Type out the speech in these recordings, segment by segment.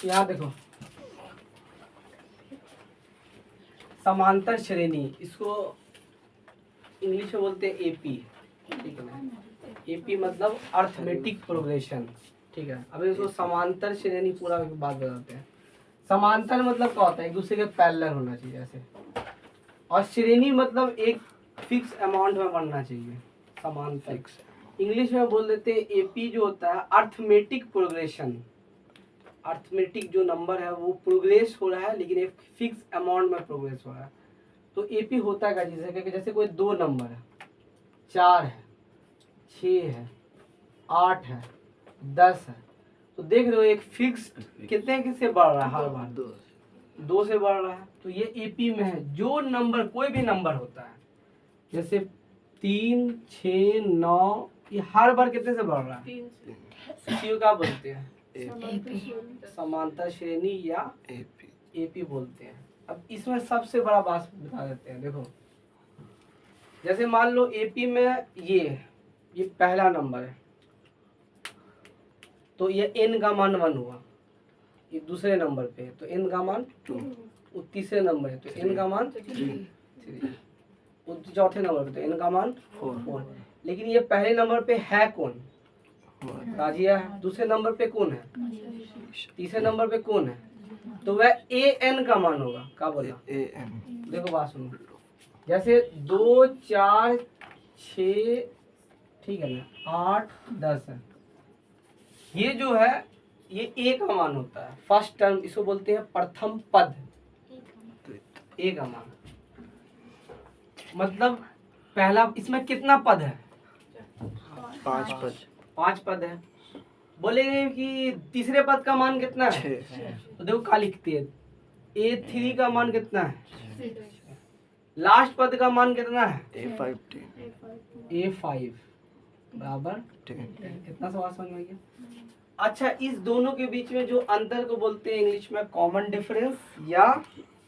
यहाँ देखो, समांतर श्रेणी, इसको इंग्लिश में बोलते हैं एपी, ठीक है ना। एपी मतलब अर्थमेटिक प्रोग्रेशन, ठीक है। अब इसको समांतर श्रेणी पूरा बात बताते हैं। समांतर मतलब क्या होता है, एक दूसरे के पैरेलल होना चाहिए ऐसे, और श्रेणी मतलब एक फिक्स अमाउंट में बनना चाहिए। समांतर इंग्लिश में बोल देते हैं एपी जो होता है अर्थमेटिक प्रोग्रेशन। अर्थमेटिक जो नंबर है वो प्रोग्रेस हो रहा है, लेकिन एक फिक्स अमाउंट में प्रोग्रेस हो रहा है। तो एपी होता है जैसे कोई दो नंबर है, 4 है, 6 है, 8 है, 10 है, तो देख रहे हो एक फिक्स कितने से बढ़ रहा है, हर बार 2 से बढ़ रहा है। तो ये एपी में है। जो नंबर कोई भी नंबर होता है, जैसे 3, 6, 9, ये हर बार कितने से बढ़ रहा है, इसी को क्या बोलते हैं, समांतर श्रेणी या एपी बोलते हैं। अब इसमें सबसे बड़ा बात बता देते हैं। देखो, जैसे मान लो एपी में ये पहला नंबर है, तो ये n का मान 1 हुआ, ये दूसरे नंबर पे है तो n का मान 2, वो तीसरे नंबर है तो n का मान 3, वो चौथे नंबर पे तो n का मान 4। लेकिन ये पहले नंबर पे है कौन, ताजिया है। दूसरे नंबर पे कौन है, तीसरे नंबर पे कौन है, तो वह an का मान होगा। क्या बोला, देखो बात सुनो, जैसे 2, 4, 6, ठीक है ना, 8, 10 है, ये जो है ये a का मान होता है, फर्स्ट टर्म, इसको बोलते हैं प्रथम पद, a का मान मतलब पहला। इसमें कितना पद है, 5 पद है। बोलेंगे कि तीसरे पद का मान कितना है, तो देखो क्या लिखते हैं, A3 का मान कितना है, लास्ट पद का मान कितना है, A5 बराबर 10। कितना सवाल समझ में गया। अच्छा, इस दोनों के बीच में जो अंतर को बोलते हैं इंग्लिश में कॉमन डिफरेंस, या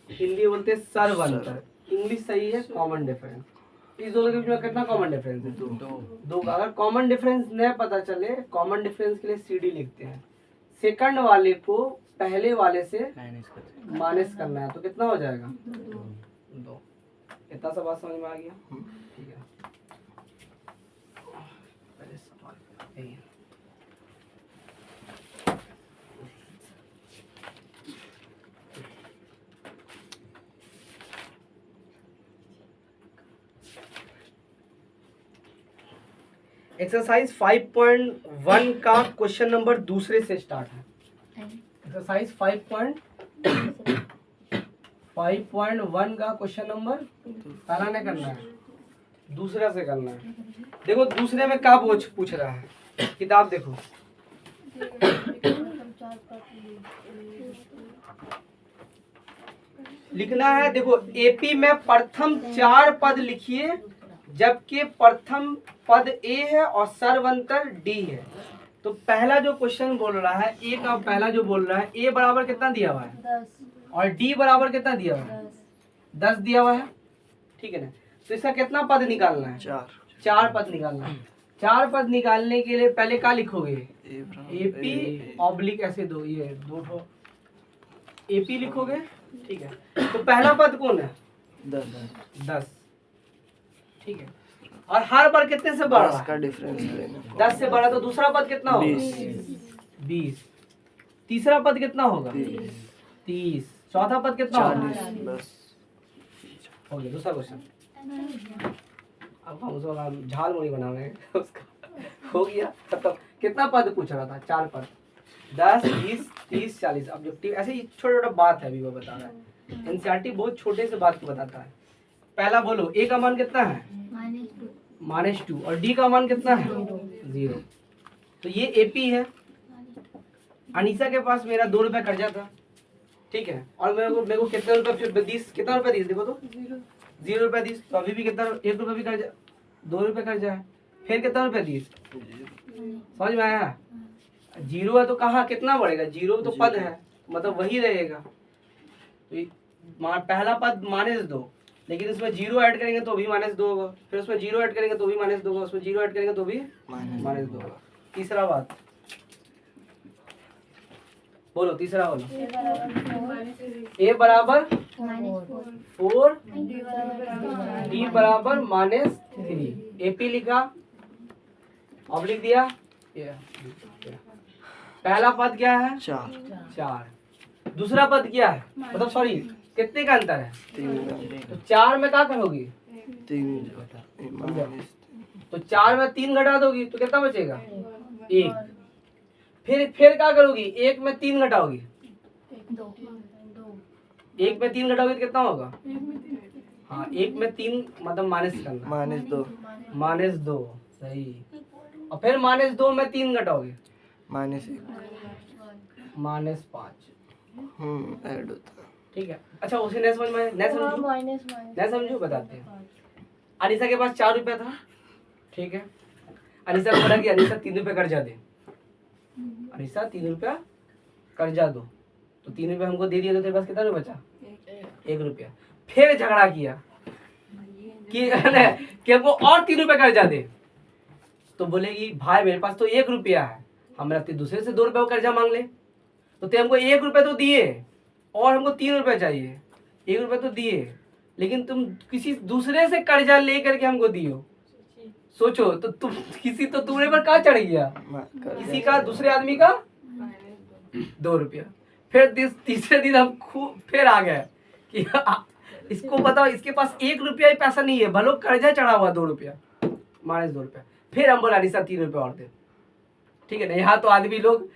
हिंदी बोलते हैं सर्व अंतर। इंग्लिश सही है कॉमन डिफरेंस। इस दोनों के बीच में कितना कॉमन डिफरेंस है, 2। अगर कॉमन डिफरेंस न पता चले, कॉमन डिफरेंस के लिए CD लिखते हैं। सेकंड वाले को पहले वाले से माइनस करना है, तो कितना हो जाएगा, 2। इतना सा बात समझ में आ गया, ठीक है। पहले सवाल करते हैं। एक्सरसाइज 5.1 का क्वेश्चन नंबर दूसरे से स्टार्ट है। एक्सरसाइज 5.1 का क्वेश्चन नंबर पहला नहीं करना है, दूसरा से करना है। देखो दूसरे में क्या पूछ रहा है, किताब देखो, लिखना है। देखो एपी में प्रथम 4 पद लिखिए, जबकि प्रथम पद A है और सर्वंतर D है। तो पहला जो क्वेश्चन बोल रहा है, A का पहला जो बोल रहा है, A बराबर कितना दिया हुआ है, 10 और D बराबर कितना दिया हुआ है, 10 दिया हुआ है, ठीक है ना। तो इसका कितना पद निकालना है, 4 पद निकालना है। 4 पद निकालने के लिए पहले क्या लिखोगे, AP ऑब्लिक ऐसे दो, ये 2 AP लिखोगे, ठीक है। तो पहला पद कौन है, 10, ठीक है। और हर बार कितने से बढ़ रहा है, 10 से बढ़ा, तो दूसरा पद कितना होगा, 20। तीसरा पद कितना होगा, 30। चौथा पद कितना होगा, हो गया दूसरा क्वेश्चन। अब हम उसका झाल मुड़ी बना रहे हैं उसका, हो गया खत्म। कितना पद पूछ रहा था, 4 पद, 10, 20, 30, 40 ऑब्जेक्टिव। ऐसे ही छोटा छोटा बात है, अभी वो बता रहा है। एनसीईआरटी बहुत छोटे से बात को बताता है। पहला बोलो, A का मान कितना है, -2, और D का मान कितना है, 0। तो ये एपी है। अनीसा के पास मेरा 2 रुपए कर्जा था, ठीक है, और मेरे को कितना रुपए दिस, कितना रुपए दिस, देखो तो 0 रुपए दिस। तो अभी भी कितना, 1 रुपए भी कर्जा, 2 रुपए कर्जा है, फिर कितना रुपए दिस, समझ में आया। 0 है तो कहाँ कितना बढ़ेगा, 0 तो पद है, मतलब वही रहेगा। तो पहला पद -2, लेकिन इसमें 0 ऐड करेंगे तो भी -2 होगा, फिर उसमें 0 ऐड करेंगे तो भी -2 होगा, उसमें 0 ऐड करेंगे तो भी -2 होगा। तीसरा बात, बोलो तीसरा बोलो। ए बराबर 4, डी बराबर -3। AP लिखा और लिख दिया। पहला पद क्या है? 4। दूसरा पद क्या है? मतलब सॉरी कितने का अंतर है? 3। तो 4 में क्या करोगी? 3 तो 4 में 3 घटा दोगी तो कितना बचेगा? 1। फिर क्या करोगी? 1 में 3 घटाओगी। 1 में 3 घटाओगी तो कितना होगा? हाँ 1 में 3 मतलब माइनस करना। -2 -2 सही। और फिर -2 में 3 घटाओगे -1 -5। ऐड होता। ठीक है। अच्छा उसे नहीं समझ में नहीं समझू बताते हैं। अनीसा के पास 4 रुपया था, ठीक है। अनीसा को बोला कि अनीसा 3 रुपये कर्जा दे। अनीसा 3 रुपया कर्जा दो, तो 3 रुपया हमको दे दिया, तो तेरे पास कितना रुपया बचा? 1 रुपया। फिर झगड़ा किया कि हमको और 3 रुपये कर्जा दे। तो बोलेगी भाई मेरे पास तो 1 रुपया है, हम रखते दूसरे से 2 रुपये कर्जा मांग ले। तो ते हमको 1 रुपया तो दिए और हमको 3 रुपये चाहिए। 1 रुपया तो दिए लेकिन तुम किसी दूसरे से कर्जा ले करके हमको दियो। सोचो तो तुम किसी तो तुम्हारे पर कहाँ चढ़ गया? किसी का, दूसरे आदमी का 2 रुपया। फिर तीसरे दिन हम खूब फिर आ गए कि इसको बताओ इसके पास 1 रुपया ही पैसा नहीं है, भलो कर्जा चढ़ा हुआ 2 रुपया -2 रुपया। फिर हम बोला अनिसा 3 रुपया और दे। ठीक है ना। यहाँ तो आदमी लोग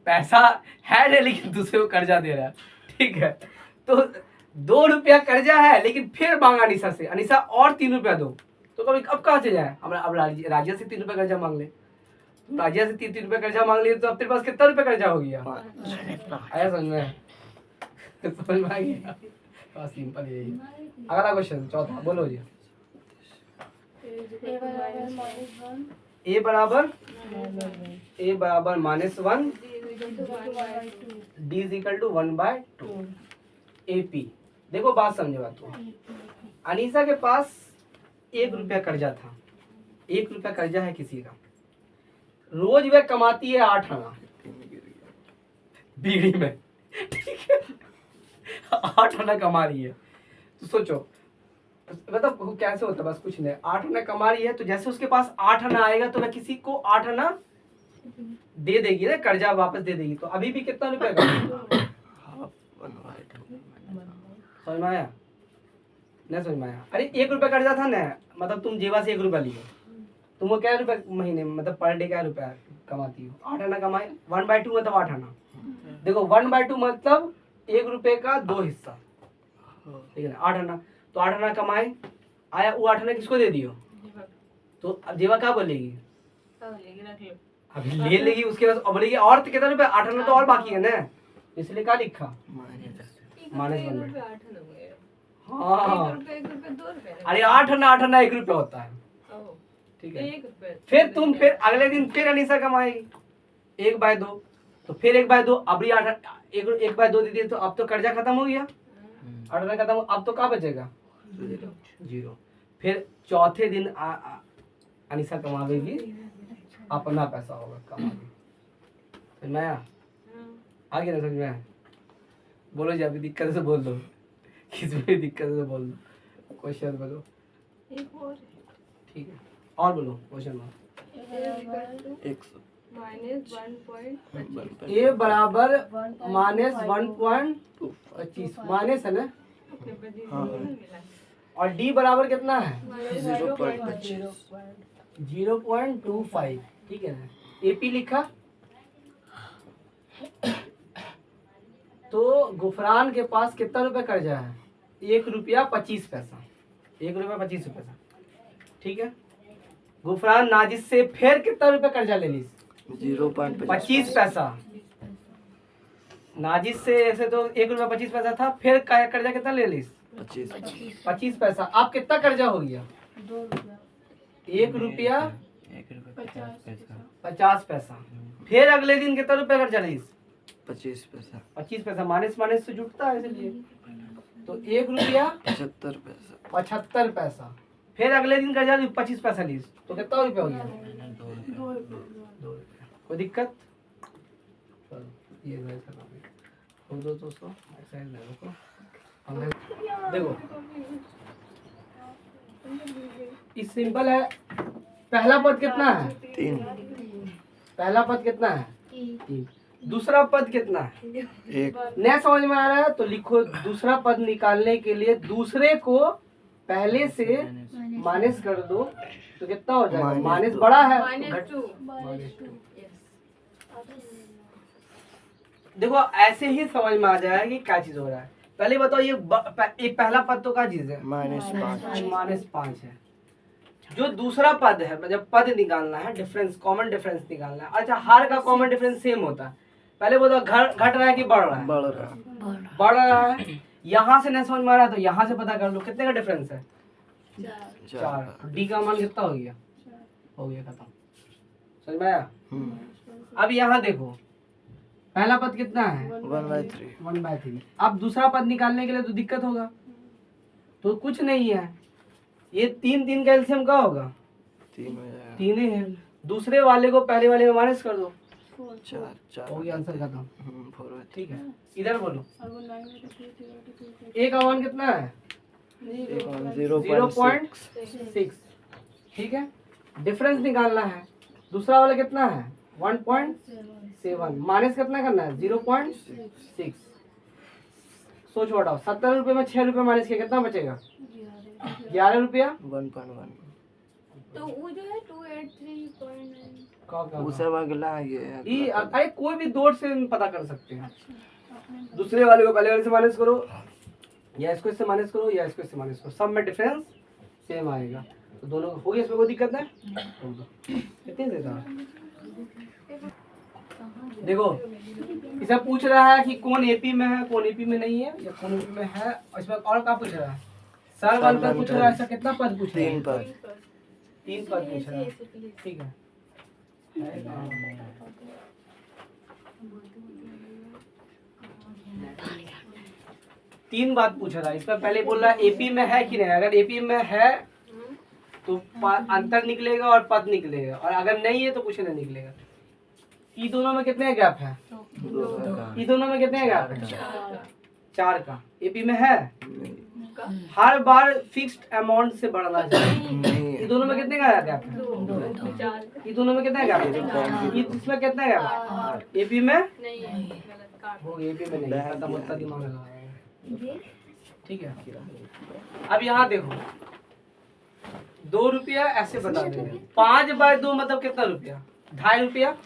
पैसा है नहीं लेकिन दूसरे को कर्जा दे रहा है। ठीक है। तो 2 रुपया कर्जा है लेकिन फिर मांगा अनिसा से, अनिसा और 3 रुपया दो। तो कभी अब कहाँ से जाए? अब राजिया से 3 रुपया कर्जा मांग ले। राजिया से 3 रुपया कर्जा मांग लिए तो अब तेरे पास कितना रुपया कर्जा हो गया? आया समझ में? समझ में आ गया? बस सिंपल यही। अगला क्वेश्चन चौथा बोलो जी। ए बराबर -1, D = 1/2। AP देखो बात समझे बात को। अनीसा के पास 1 रुपया कर्जा था, 1 रुपया कर्जा है किसी का। रोज वह कमाती है 8 आना बीड़ी में, ठीक है। 8 आना कमा रही है। तो सोचो मतलब कैसे होता है, बस कुछ नहीं। 8 आना कमा रही है तो जैसे उसके पास 8 आना आएगा तो वह किसी को 8 आना दे देगी ना, कर्जा वापस दे देगी। तो अभी भी कितना रुपया का? समझ में आया? नहीं समझ में आया? अरे 1 रुपया कर्जा था ना, मतलब तुम जेवा से 1 रुपया लियो, तुमको क्या रुपया महीने मतलब पर डे क्या रुपया कमाती हो? 8 आना कमाए। 1/2 मतलब 8 आना। देखो 1/2 मतलब 1 रुपये का 2 हिस्सा, ठीक है ना। 8 आना तो 8 आना कमाए आया, वो 8 आना किसको दे दियो? तो अब जेवा क्या बोलेगी? अभी ले लेगी उसके बाद और बोलेगी और कितना रुपया? 8 आना तो और बाकी है ना, इसलिए क्या लिखा? -1। हाँ अरे 8 आना 1 रुपया होता है, ठीक है। फिर अगले दिन फिर अनीसा कमाएगी 1/2, तो फिर 1/2 अब 1/2 दे दिए तो अब तो कर्जा खत्म हो गया, 8 आना खत्म। अब तो क्या बचेगा? 0। फिर चौथे दिन अनीसा कमाएगी, अपना पैसा होगा कमाएगी। समझ में आया? आगे ना समझ में आया? बोलो जी, अभी दिक्कत से बोल दो, किसी भी दिक्कत से बोल दो। क्वेश्चन बोलो, ठीक है। और बोलो क्वेश्चन में। ए बराबर -1.25 माइनस है ना, और डी बराबर कितना है? 0.25, ठीक है ना। एपी लिखा। तो गुफरान के पास कितना रुपया कर्जा है? 1 रुपया 25 पैसा, 1 रुपया 25 पैसा, ठीक है। गुफरान नाजिस से फिर कितना रुपया कर्जा ले ली? 0.25 पैसा। नाजिस से ऐसे तो 1 रुपया 25 पैसा था, फिर कर्जा कितना ले ली? 25 पैसा। अब कितना कर्जा हो गया? 1 रुपया 50 पैसा। फिर अगले दिन कितना रुपया कर्जा ली? 25 पैसा। 25 पैसा माइनस माइनस से जुटता है इसलिए, तो 1 रुपया 75 पैसा। फिर अगले दिन कर्जा 25 पैसा ली तो कितना रुपया हो गया? 2 रुपया। कोई दिक्कत? ये खोल दो दोस्तों, ऐसा देखो देखो इस सिंपल है। पहला पद कितना है? 3 पहला पद कितना है? 3। दूसरा पद कितना है? 1 नया समझ में आ रहा है तो लिखो, दूसरा पद निकालने के लिए दूसरे को पहले से माइनस कर दो तो कितना हो जाएगा? माइनस बड़ा है तो देखो ऐसे ही समझ में आ जाएगा कि क्या चीज हो रहा है। पहले बताओ ये पहला पद तो क्या चीज है? -5 है। जो दूसरा पद है मतलब पद निकालना है, डिफरेंस, कॉमन डिफरेंस निकालना है। अच्छा, हर का कॉमन डिफरेंस सेम होता है। पहले बताओ घट रहा है कि बढ़ रहा है? बढ़ रहा है। यहाँ से नहीं समझ में आ रहा है तो यहाँ से पता कर लो कितने का डिफरेंस है? 4। डी का मान कितना हो गया? हो गया खत्म। समझ में आया? अब यहाँ देखो, पहला पद कितना है? 1/3। अब दूसरा पद निकालने के लिए तो दिक्कत होगा, तो कुछ नहीं है, ये 3 का एलसीएम क्या होगा? 3 ही है। दूसरे वाले को पहले वाले में माइनस कर दो, 4 हो गया, आंसर खत्म। ठीक है, इधर बोलो। ए का मान कितना है? 0.6। ठीक है, डिफरेंस निकालना है। दूसरा वाला कितना है? 1.7। माइनस कितना करना है? 0.6। सोच हटाओ, 70 रुपए में 6 रुपए माइनस किया, कितना बचेगा? 11 रुपया। 1.1 तो वो जो है 283.9 उसे अगला ये अरे कोई भी दो से पता कर सकते हैं। दूसरे वाले को पहले वाले से माइनस करो, या इसको इससे माइनस करो, या इसको इससे माइनस करो, सब में डिफरेंस सेम आएगा। तो दोनों हो गया, इसमें कोई दिक्कत है? कितने देता? देखो इसे पूछ रहा है कि कौन एपी में है, कौन एपी में नहीं है, या कौन एपी में है। इसमें और क्या पूछ रहा है? सर वन का पूछ रहा है। ऐसा कितना पद पूछ रहा है? 3 पद पूछ रहा है। ठीक है, 3 बात पूछ रहा है। इसमें पहले बोल रहा है एपी में है कि नहीं। अगर एपी में है तो अंतर निकलेगा और पद निकलेगा, और अगर नहीं है तो कुछ नहीं निकलेगा। ई दोनों में कितने गैप है? ई दोनों में कितने गैप है? 4 का। एपी में है? हर बार फिक्स्ड अमाउंट से बढ़ना चाहिए। ये दोनों में कितने का गैप है? 2। ये दोनों में कितने गैप है? इसमें कितने गैप है? एपी में नहीं है, गलत काट। वो एपी में नहीं, खत्म होता, दिमाग लगाया। ठीक है, अब यहाँ देखो 2 रुपया ऐसे बता देंगे। 5/2 मतलब कितना रुपया? 2.5 रुपया।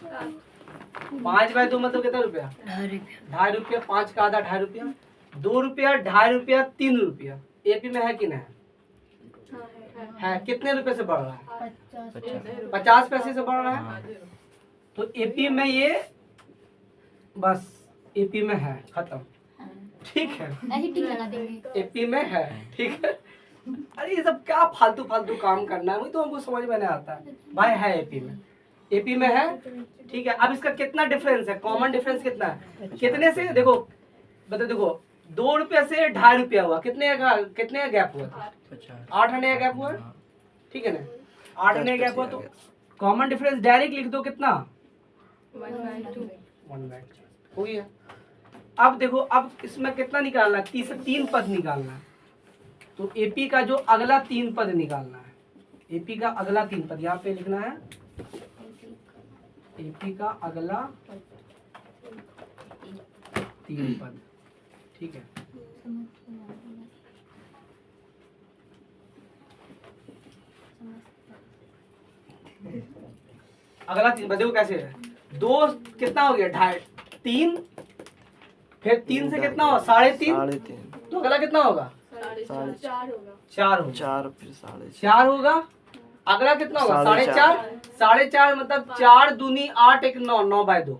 5/2 मतलब कितना रुपया? 2.5 रुपया। 5 का आधा 2.5 रुपया। 2 रुपया, 2.5 रुपया, 3 रुपया। एपी में है कि नहीं? है। कितने रुपए से बढ़ रहा है? 50 पैसे से बढ़ रहा है। तो एपी में ये बस एपी में है, खत्म। ठीक है, एपी में है। ठीक है, अरे ये सब क्या फालतू काम करना है, वही तो हमको समझ में नहीं आता है। भाई है एपी में, एपी में है। ठीक है, अब इसका कितना डिफरेंस है? कॉमन डिफरेंस कितना है? कितने से? देखो बता, देखो 2 रुपया से 2.5 रुपया हुआ, कितने का गैप हुआ? 8 आने का गैप हुआ। ठीक है ना, 8 आने का गैप हुआ। तो कॉमन डिफरेंस डायरेक्ट लिख दो, कितना? 1/2 हो गया। अब देखो, अब इसमें कितना निकालना है? 3 पद निकालना है। तो एपी का जो अगला 3 पद निकालना है। एपी का अगला 3 पद यहाँ पे लिखना है। एपी का अगला 3 पद। ठीक है, अगला 3 पद देखो कैसे है। 2 कितना हो गया? 2.5, 3, फिर 3 से कितना होगा? 3.5। तो अगला कितना होगा? 4 होगा। 4 होगा। 4 फिर 4 होगा। अगला कितना होगा? 4.5। 4.5 मतलब 4 दूनी 8, 1 9, 9/2।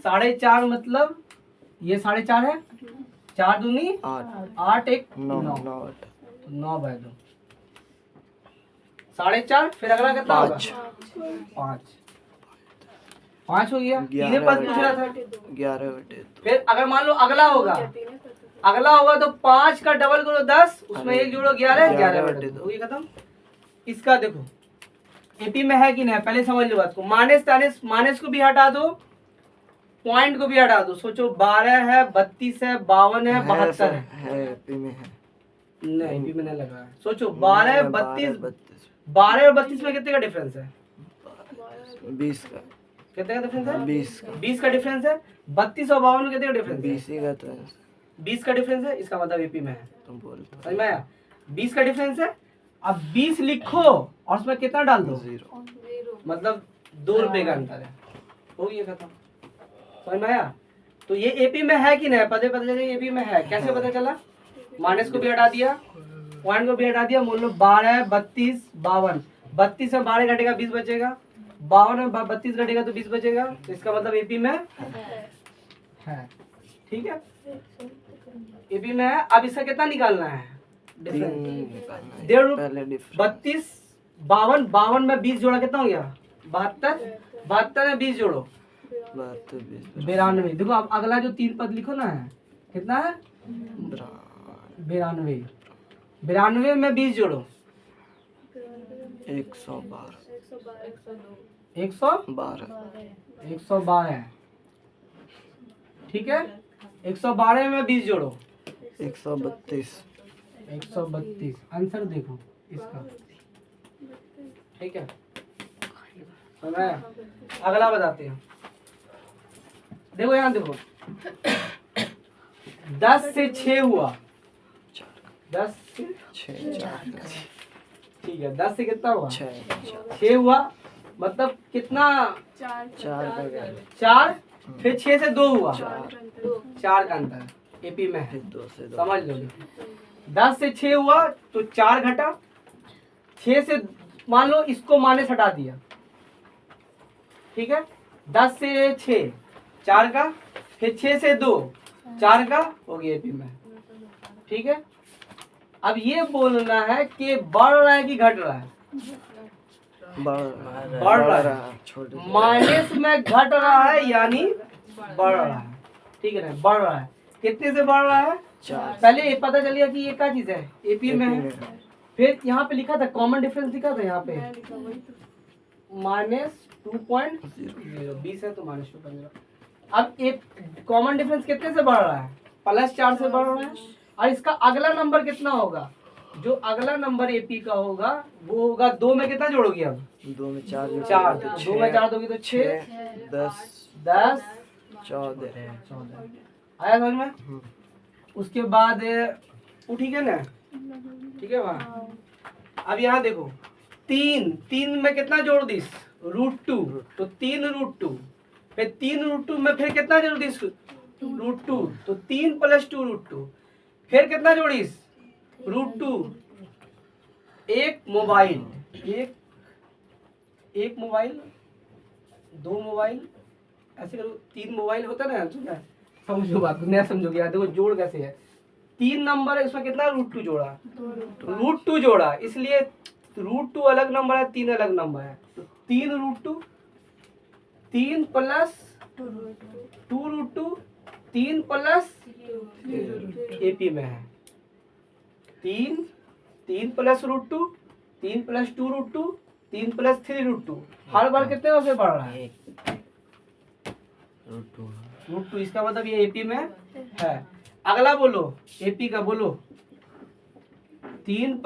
4.5 मतलब ये 4.5 है। 4 दूनी 8, 1 9, 9/2। 4.5। फिर अगला कितना होगा? 5 हो गया। तीन पद पूछ रहा था। 11/2। फिर अगर मान लो अगला होगा तो 5 का डबल करो 10, उसमें 1 जोड़ो 11, 11/2 हो गया, खत्म। इसका देखो एपी में है कि नहीं, पहले समझ लो बात को। माइनस को भी हटा दो, पॉइंट को भी हटा दो, सोचो 12 है, 32 है, 52 है, 72 है। एपी में है। नहीं एपी में नहीं लगा है। सोचो 12, 32, 32 12 और 32 में कितने का डिफरेंस है? 20 का। कितने का डिफरेंस है? 20 का। 20 का डिफरेंस है। 32 और 52 में कितने का डिफरेंस है? 20 ही का तो है। 20 का डिफरेंस है, इसका मतलब एपी में है। तुम बोलते समझ में आया? 20 का डिफरेंस है। अब 20 लिखो और उसमें कितना डाल दो, 0। मतलब 2 रुपए का अंतर है। हो गया खत्म। समझ में आया? तो ये एपी में है कि नहीं? पता चला एपी में है। कैसे पता चला? माइनस को भी हटा दिया, पॉइंट को भी हटा दिया। मान लो 12, 32, 52, 32 में 12 घटेगा 20 बचेगा, 52 में 32 घटेगा तो 20 बचेगा। तो इसका मतलब एपी में है। ठीक है, एपी में है। अब इसका कितना निकालना है? डिफरेंस। 1.5। 32, 52, 52 में 20 जोड़ा कितना हो गया? 72, 72 में 20 जोड़ो 92। देखो अब अगला जो 3 पद लिखो ना है, कितना है? 92। 92 में 20 जोड़ो 112। 112 है। ठीक है, 112 में 20 जोड़ो 132। 132। आंसर देखो इसका। ठीक है, समय अगला बताते हैं। देखो यहाँ देखो, 10 से 6 हुआ, 10 से 6 ठीक है, 10 से कितना हुआ? 6 हुआ, मतलब कितना? 4 का गया। 4, फिर 6 से 2 हुआ, 4 4 का अंतर एपी में है। 2 से 2 समझ लो, 10 से 6 हुआ तो 4 घटा, 6 से मान लो इसको माइनस हटा दिया। ठीक है, 10 से 6 4 का, फिर 6 से 2 4 का, हो गया एपी में। ठीक है, अब ये बोलना है कि बढ़ रहा है कि घट रहा है? बढ़ रहा है। माइनस में घट रहा है यानी बढ़ रहा है। ठीक है ना, बढ़ रहा है। कितने से बढ़ रहा है? 4। पहले ये पता चलिए कि ये क्या चीज है, एपी में है। फिर यहाँ पे लिखा था कॉमन डिफरेंस, लिखा था यहाँ पे -2.0। 20 है तो -2.0। अब एक कॉमन डिफरेंस कितने से बढ़ रहा है? +4 से बढ़ रहा है। और इसका अगला नंबर कितना होगा? जो अगला नंबर एपी का होगा वो होगा 2 में कितना जोड़ोगे? अब 2 में 4 जोड़ 4, 2 में 4 दोगे तो 6, 10, 14। आया समझ में? उसके बाद वो ठीक है ना? ठीक है वहाँ। अब यहाँ देखो, 3 में कितना जोड़ दी? √2, तो 3√2। फिर 3√2 में फिर कितना जोड़ दी? √2, तो 3 + 2√2। फिर कितना जोड़ीस? √2। एक मोबाइल, एक मोबाइल, 2 मोबाइल, ऐसे करो। 3 मोबाइल होता है ना, समझो बात को, नहीं समझोगे यार। देखो जोड़ कैसे है, 3 नंबर है, उसमें कितना √2 जोड़ा? √2 जोड़ा, इसलिए √2 अलग नंबर है, 3 अलग नंबर है। तो 3√2, 3 + 2√2, 3 + एपी में है। 3 + √2, 3 + 2√2, 3 + 3√2। हर बार कितने से बढ़ रहा है? √2। इसका मतलब ये एपी में है। अगला बोलो, एपी का बोलो। 3 +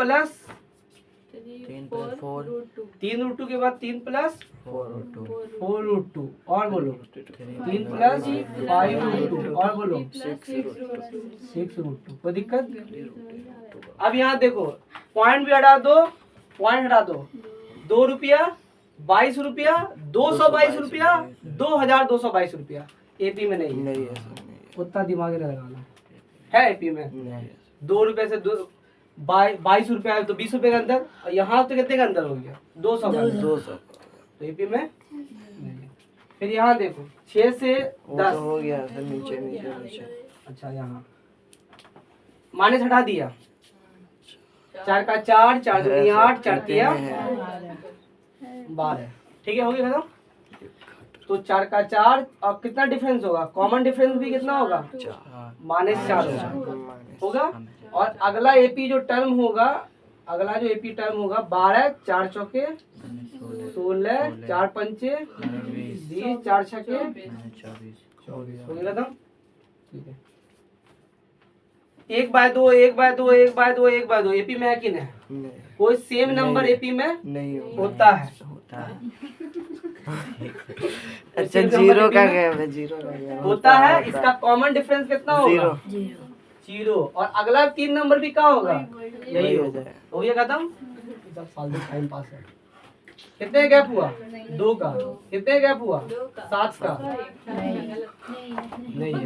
3√2 के बाद 3 + 4√2 और बोलो 3 + 5√2 और बोलो 6√2। कोई दिक्कत? अब यहाँ देखो, पॉइंट भी हटा दो, पॉइंट हटा दो। 2 रुपया, 22 रुपया, 222 रुपया, 2222 रुपया। एपी में नहीं है। उतना दिमाग नहीं लगाना है। एपी में 2 रुपये से 22 रुपया है तो 20 रुपये का अंदर, और यहाँ तो कितने का अंदर हो गया? 200 का। 200। तो एपी में नहीं है। फिर यहाँ देखो, 6 से 10 हो गया, नीचे। अच्छा, यहाँ माइनस हटा दिया। 4 का 4, 4 दूनी 8, 4 तिया 12। ठीक है, हो गया खत्म। तो 4 का 4, अब कितना डिफरेंस होगा? कॉमन डिफरेंस भी कितना होगा? -4 होगा। और अगला एपी जो टर्म होगा, 12, 4 चौके 16, 4 पंचे 20, 4 छके हो गया। हो गया खत्म। ठीक है, 1/2 1/2 1/2 1/2 एपी में है कि नहीं? नहीं कोई सेम नंबर एपी में नहीं होता है। होता है। अच्छा जीरो का गया है, जीरो का गया होता है। इसका कॉमन डिफरेंस कितना होगा? जीरो। जीरो। और अगला 3 नंबर भी क्या होगा? वही यही हो होगा। जाए। हो गया खत्म। सब फालतू टाइम पास है। कितने गैप हुआ? 2 का। कितने गैप हुआ? 7 का। नहीं